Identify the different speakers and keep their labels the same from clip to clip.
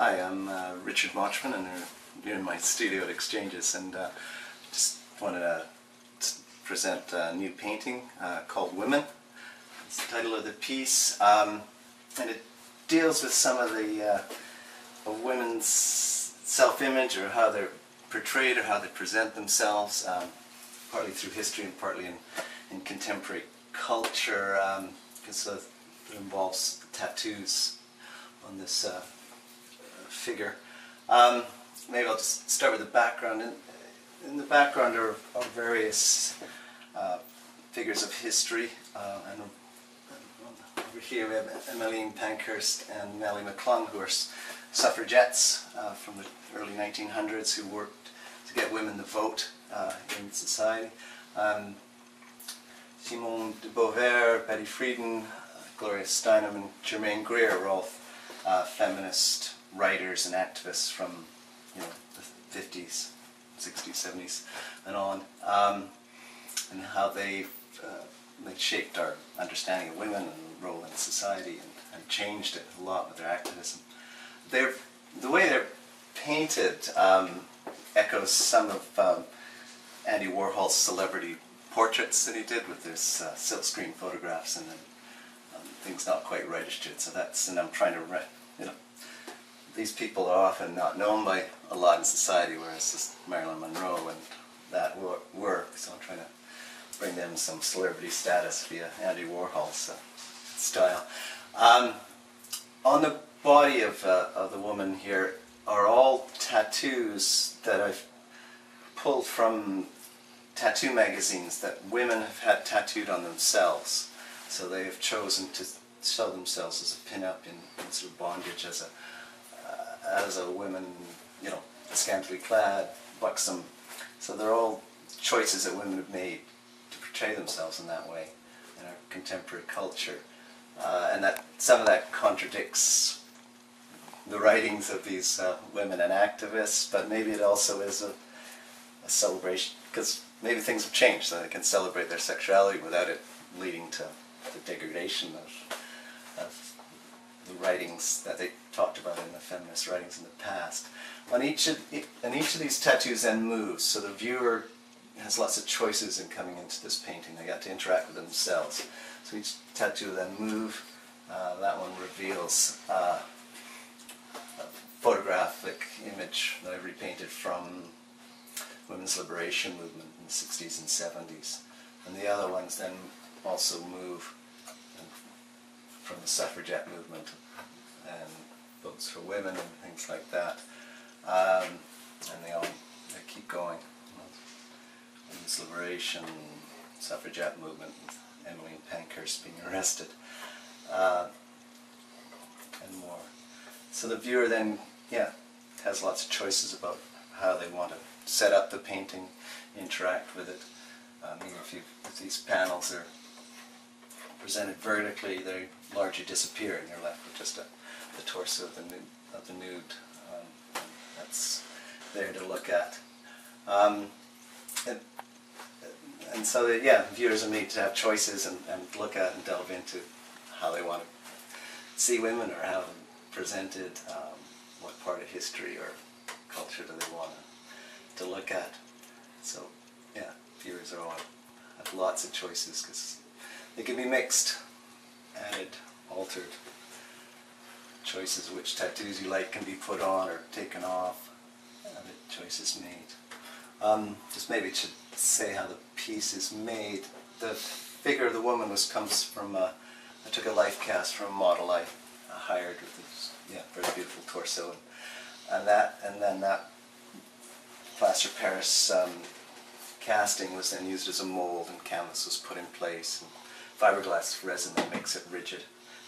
Speaker 1: Hi, I'm Richard Motchman, and we're in my studio at Xchanges, and just wanted to present a new painting called Women. It's the title of the piece, and it deals with some of the of women's self-image, or how they're portrayed, or how they present themselves, partly through history and partly in contemporary culture, because it involves tattoos on this figure. Maybe I'll just start with the background. In the background are various figures of history, and over here we have Emmeline Pankhurst and Nellie McClung, who are suffragettes from the early 1900s who worked to get women to vote in society. Simone de Beauvoir, Betty Friedan, Gloria Steinem, and Germaine Greer were all feminist writers and activists from the 50s, 60s, 70s and on, and how they shaped our understanding of women and role in society, and changed it a lot with their activism. The way they're painted echoes some of Andy Warhol's celebrity portraits that he did with his silkscreen photographs, and then things not quite registered. So and I'm trying to these people are often not known by a lot in society, whereas just Marilyn Monroe and that were. So I'm trying to bring them some celebrity status via Andy Warhol's style. On the body of the woman here are all tattoos that I've pulled from tattoo magazines that women have had tattooed on themselves. So they have chosen to show themselves as a pin-up in sort of bondage, as a woman, scantily clad, buxom. So they're all choices that women have made to portray themselves in that way in our contemporary culture. And that some of that contradicts the writings of these women and activists, but maybe it also is a celebration, because maybe things have changed, so they can celebrate their sexuality without it leading to the degradation of the writings that they talked about in the feminist writings in the past. And each of these tattoos then moves, so the viewer has lots of choices in coming into this painting. They got to interact with themselves. So each tattoo then move. That one reveals a photographic image that I repainted from women's liberation movement in the 60s and 70s. And the other ones then also move from the suffragette movement and votes for women and things like that. And they keep going. Women's liberation, suffragette movement, Emmeline Pankhurst being arrested, and more. So the viewer then, has lots of choices about how they want to set up the painting, interact with it. If these panels are presented vertically, they largely disappear, and you're left with just the torso of the nude. That's there to look at. And so that, viewers are made to have choices and look at and delve into how they want to see women, or how they're presented, what part of history or culture do they want to look at. So viewers are all have lots of choices, because they can be mixed, added, altered. Choices of which tattoos you like can be put on or taken off. The choices made. Just maybe should say how the piece is made. The figure of the woman comes from I took a life cast from a model I hired with this very beautiful torso, and then that plaster Paris casting was then used as a mold, and canvas was put in place, and fiberglass resin that makes it rigid,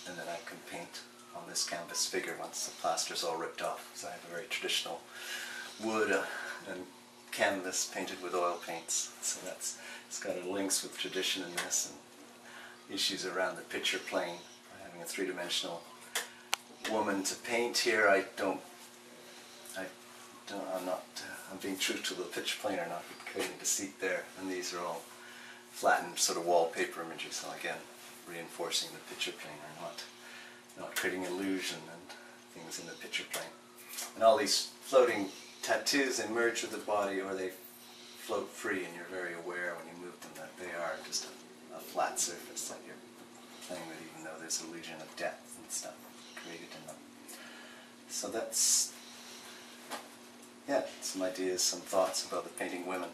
Speaker 1: and then I can paint on this canvas figure once the plaster's all ripped off. So I have a very traditional wood and canvas painted with oil paints. So it's got links with tradition in this, and issues around the picture plane. Having a three-dimensional woman to paint here, I'm being true to the picture plane, or not creating deceit there. And these are all flattened sort of wallpaper images. So again, reinforcing the picture plane, or not creating illusion and things in the picture plane. And all these floating tattoos, they merge with the body or they float free, and you're very aware when you move them that they are just a flat surface that you're playing with, even though there's illusion of depth and stuff created in them. So that's, yeah, some ideas, some thoughts about the painting women.